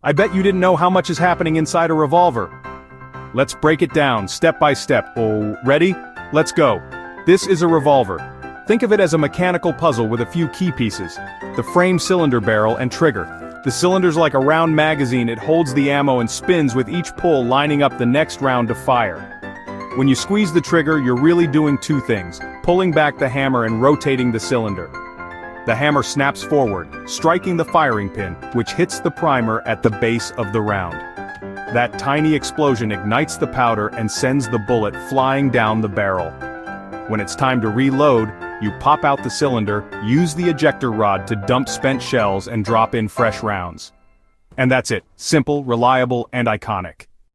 I bet you didn't know how much is happening inside a revolver. Let's break it down, step by step. Oh, ready? Let's go. This is a revolver. Think of it as a mechanical puzzle with a few key pieces. The frame, cylinder barrel, and trigger. The cylinder's like a round magazine. It holds the ammo and spins with each pull lining up the next round to fire. When you squeeze the trigger, you're really doing two things, pulling back the hammer and rotating the cylinder. The hammer snaps forward, striking the firing pin, which hits the primer at the base of the round. That tiny explosion ignites the powder and sends the bullet flying down the barrel. When it's time to reload, you pop out the cylinder, use the ejector rod to dump spent shells and drop in fresh rounds. And that's it, simple, reliable, and iconic.